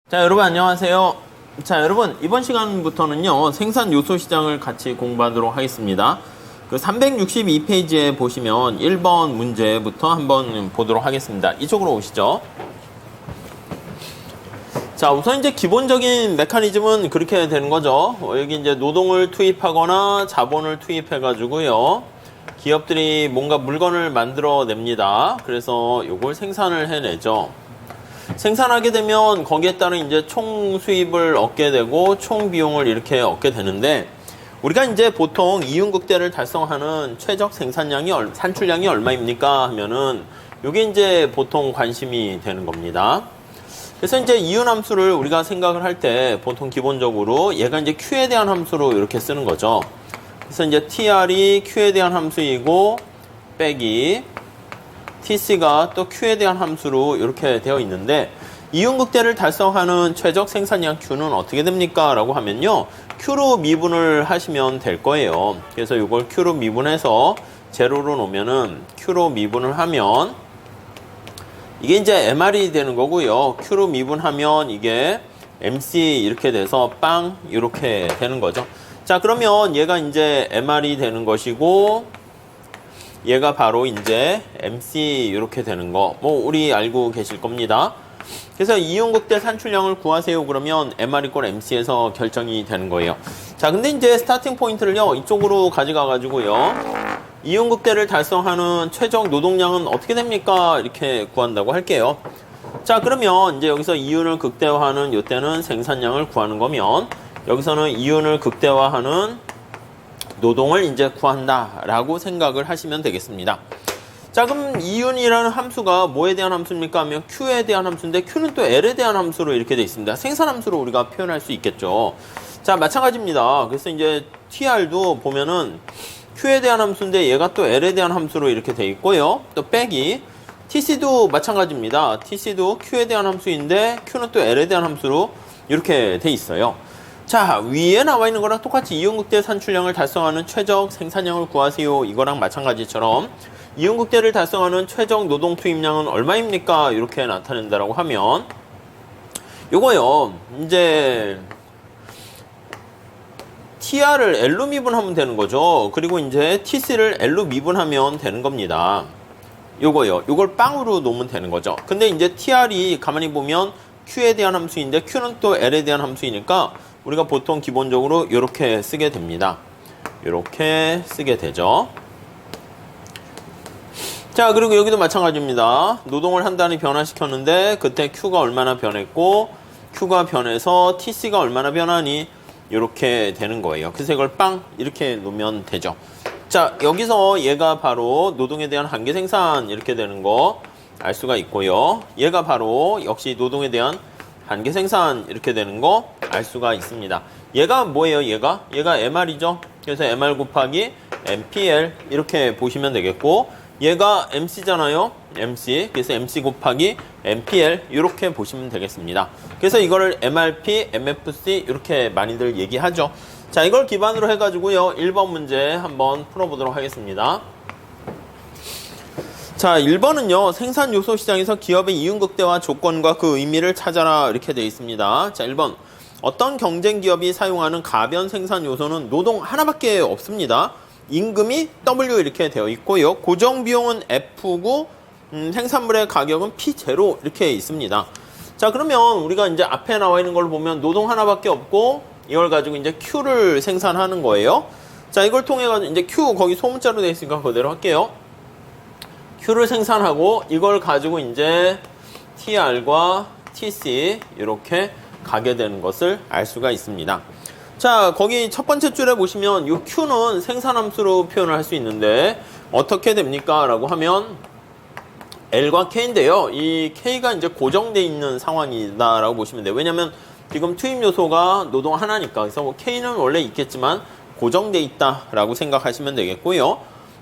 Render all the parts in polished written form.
자, 여러분 안녕하세요. 자, 여러분 이번 시간부터는요 생산 요소 시장을 같이 공부하도록 하겠습니다. 그 362페이지에 보시면 1번 문제부터 한번 보도록 하겠습니다. 이쪽으로 오시죠. 자, 우선 이제 기본적인 메커니즘은 그렇게 되는 거죠. 여기 이제 노동을 투입하거나 자본을 투입해 가지고요 기업들이 뭔가 물건을 만들어 냅니다. 그래서 요걸 생산을 해내죠. 생산하게 되면 거기에 따른 이제 총 수입을 얻게 되고 총 비용을 이렇게 얻게 되는데, 우리가 이제 보통 이윤극대를 달성하는 최적 생산량이 산출량이 얼마입니까 하면은 요게 이제 보통 관심이 되는 겁니다. 그래서 이제 이윤 함수를 우리가 생각을 할 때 보통 기본적으로 얘가 이제 Q에 대한 함수로 이렇게 쓰는 거죠. 그래서 이제 TR이 Q에 대한 함수이고 빼기 TC가 또 Q에 대한 함수로 이렇게 되어 있는데, 이윤극대를 달성하는 최적 생산량 Q는 어떻게 됩니까? 라고 하면요 Q로 미분을 하시면 될 거예요. 그래서 이걸 Q로 미분해서 제로로 놓으면은 Q로 미분을 하면 이게 이제 MR이 되는 거고요. Q로 미분하면 이게 MC 이렇게 돼서 빵 이렇게 되는 거죠. 자, 그러면 얘가 이제 MR이 되는 것이고 얘가 바로 이제 MC 이렇게 되는 거, 뭐 우리 알고 계실 겁니다. 그래서 이윤극대 산출량을 구하세요 그러면 MR 이꼴 MC에서 결정이 되는 거예요. 자, 근데 이제 스타팅 포인트를요 이쪽으로 가져가 가지고요 이윤극대를 달성하는 최적 노동량은 어떻게 됩니까? 이렇게 구한다고 할게요. 자, 그러면 이제 여기서 이윤을 극대화하는 이때는 생산량을 구하는 거면, 여기서는 이윤을 극대화하는 노동을 이제 구한다라고 생각을 하시면 되겠습니다. 자, 그럼 이윤이라는 함수가 뭐에 대한 함수입니까 하면 Q에 대한 함수인데, Q는 또 L에 대한 함수로 이렇게 돼 있습니다. 생산 함수로 우리가 표현할 수 있겠죠. 자, 마찬가지입니다. 그래서 이제 TR도 보면은 Q에 대한 함수인데 얘가 또 L에 대한 함수로 이렇게 돼 있고요. 또 빼기 TC도 마찬가지입니다. TC도 Q에 대한 함수인데 Q는 또 L에 대한 함수로 이렇게 돼 있어요. 자, 위에 나와 있는 거랑 똑같이 이윤극대 산출량을 달성하는 최적 생산량을 구하세요 이거랑 마찬가지처럼 이윤극대를 달성하는 최적 노동 투입량은 얼마입니까? 이렇게 나타낸다라고 하면 요거요 이제 TR을 L로 미분하면 되는 거죠. 그리고 이제 TC를 L로 미분하면 되는 겁니다. 요거요. 요걸 빵으로 놓으면 되는 거죠. 근데 이제 TR이 가만히 보면 Q에 대한 함수인데 Q는 또 L에 대한 함수이니까 우리가 보통 기본적으로 이렇게 쓰게 됩니다. 이렇게 쓰게 되죠. 자, 그리고 여기도 마찬가지입니다. 노동을 한 단위 변화시켰는데 그때 Q가 얼마나 변했고 Q가 변해서 TC가 얼마나 변하니 이렇게 되는 거예요. 그래서 이걸 빵 이렇게 놓으면 되죠. 자, 여기서 얘가 바로 노동에 대한 한계 생산 이렇게 되는 거 알 수가 있고요. 얘가 바로 역시 노동에 대한 한계 생산 이렇게 되는 거 알 수가 있습니다. 얘가 뭐예요? 얘가 MR이죠. 그래서 MR 곱하기 MPL 이렇게 보시면 되겠고, 얘가 MC잖아요. MC. 그래서 MC 곱하기 MPL 이렇게 보시면 되겠습니다. 그래서 이거를 MRP, MFC 이렇게 많이들 얘기하죠. 자, 이걸 기반으로 해가지고요 1번 문제 한번 풀어보도록 하겠습니다. 자, 1번은요 생산 요소 시장에서 기업의 이윤극대화 조건과 그 의미를 찾아라 이렇게 되어 있습니다. 자, 1번 어떤 경쟁 기업이 사용하는 가변 생산 요소는 노동 하나밖에 없습니다. 임금이 W 이렇게 되어 있고요. 고정 비용은 F고 생산물의 가격은 P0 이렇게 있습니다. 자, 그러면 우리가 이제 앞에 나와 있는 걸 보면 노동 하나밖에 없고 이걸 가지고 이제 Q를 생산하는 거예요. 자, 이걸 통해 가지고 이제 Q 거기 소문자로 되어 있으니까 그대로 할게요. Q를 생산하고 이걸 가지고 이제 TR과 TC 이렇게 가게 되는 것을 알 수가 있습니다. 자, 거기 첫 번째 줄에 보시면 이 Q는 생산함수로 표현을 할 수 있는데 어떻게 됩니까? 라고 하면 L과 K인데요. 이 K가 이제 고정되어 있는 상황이다 라고 보시면 돼요. 왜냐면 지금 투입 요소가 노동 하나니까. 그래서 뭐 K는 원래 있겠지만 고정되어 있다 라고 생각하시면 되겠고요.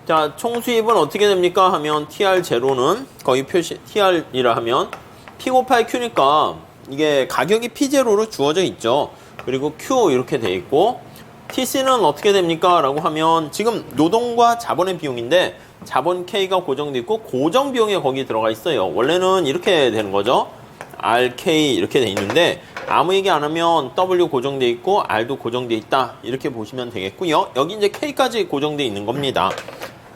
자, 총 수입은 어떻게 됩니까? 하면 TR0는 거의 표시 TR이라 하면 P 곱하기 Q니까 이게 가격이 P0로 주어져 있죠. 그리고 Q 이렇게 돼 있고, TC는 어떻게 됩니까? 라고 하면 지금 노동과 자본의 비용인데 자본 K가 고정돼 있고 고정 비용이 거기 들어가 있어요. 원래는 이렇게 되는 거죠. RK 이렇게 돼 있는데 아무 얘기 안 하면 W 고정돼 있고 R도 고정돼 있다 이렇게 보시면 되겠고요. 여기 이제 K까지 고정돼 있는 겁니다.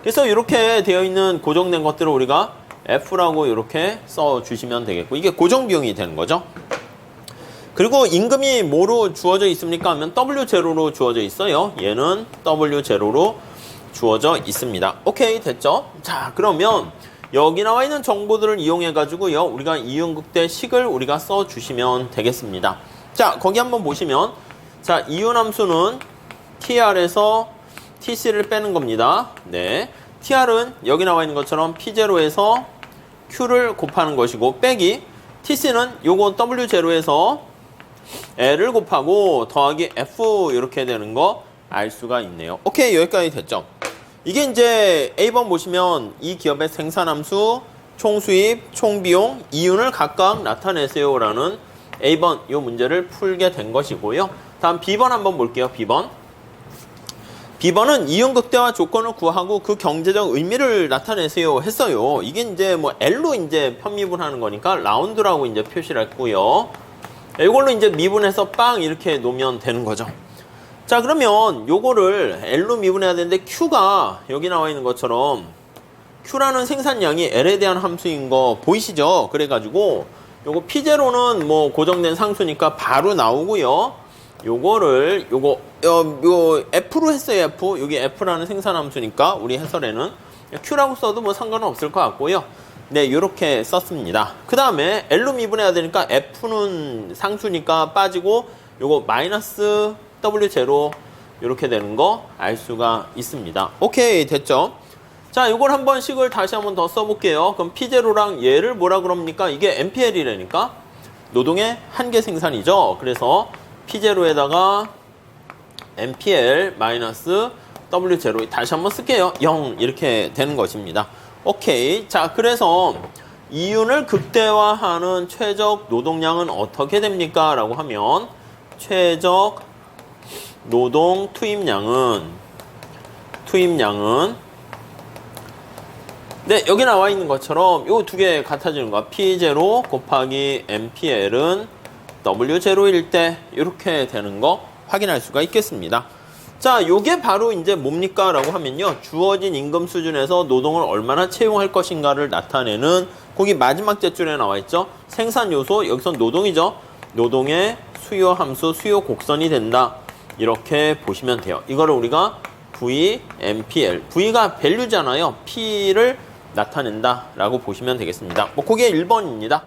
그래서 이렇게 되어 있는 고정된 것들을 우리가 F라고 이렇게 써 주시면 되겠고 이게 고정 비용이 되는 거죠. 그리고 임금이 뭐로 주어져 있습니까 하면 W0로 주어져 있어요. 얘는 W0로 주어져 있습니다. 오케이, 됐죠? 자, 그러면 여기 나와 있는 정보들을 이용해 가지고요 우리가 이윤극대 식을 우리가 써 주시면 되겠습니다. 자, 거기 한번 보시면 자, 이윤함수는 TR에서 TC를 빼는 겁니다. 네, TR은 여기 나와 있는 것처럼 P0에서 Q를 곱하는 것이고 빼기 TC는 요거 W0에서 L을 곱하고 더하기 F 이렇게 되는 거 알 수가 있네요. 오케이, 여기까지 됐죠? 이게 이제 A번 보시면 이 기업의 생산함수, 총수입, 총비용, 이윤을 각각 나타내세요 라는 A번 이 문제를 풀게 된 것이고요. 다음 B번 한번 볼게요. B번은 이윤극대화 조건을 구하고 그 경제적 의미를 나타내세요 했어요. 이게 이제 뭐 L로 이제 편미분하는 거니까 라운드라고 이제 표시를 했고요. 이걸로 이제 미분해서 빵 이렇게 놓으면 되는 거죠. 자, 그러면 요거를 L로 미분해야 되는데 Q가 여기 나와 있는 것처럼 Q라는 생산량이 L에 대한 함수인 거 보이시죠? 그래가지고 요거 P0는 뭐 고정된 상수니까 바로 나오고요. 요거를 요 F로 했어요. F. 여기 F라는 생산함수니까 우리 해설에는 Q라고 써도 뭐 상관은 없을 것 같고요. 네, 요렇게 썼습니다. 그 다음에 L로 미분해야 되니까 F는 상수니까 빠지고 요거 마이너스 W0 이렇게 되는 거 알 수가 있습니다. 오케이, 됐죠? 자, 이걸 한번 식을 다시 한번 더 써볼게요. 그럼 P0랑 얘를 뭐라 그럽니까? 이게 MPL이라니까 노동의 한계 생산이죠. 그래서 P0에다가 MPL 마이너스 W0 다시 한번 쓸게요. 0 이렇게 되는 것입니다. 오케이. 자, 그래서 이윤을 극대화하는 최적 노동량은 어떻게 됩니까? 라고 하면 최적 노동 투입량은 네, 여기 나와 있는 것처럼 요 두 개 같아지는 거야. P0 곱하기 MPL은 W0일 때 이렇게 되는 거 확인할 수가 있겠습니다. 자, 요게 바로 이제 뭡니까? 라고 하면요. 주어진 임금 수준에서 노동을 얼마나 채용할 것인가를 나타내는 거기 마지막 째줄에 나와 있죠. 생산 요소, 여기서 노동이죠. 노동의 수요 함수, 수요 곡선이 된다. 이렇게 보시면 돼요. 이거를 우리가 V, MPL. V가 밸류잖아요. P를 나타낸다. 라고 보시면 되겠습니다. 뭐, 그게 1번입니다.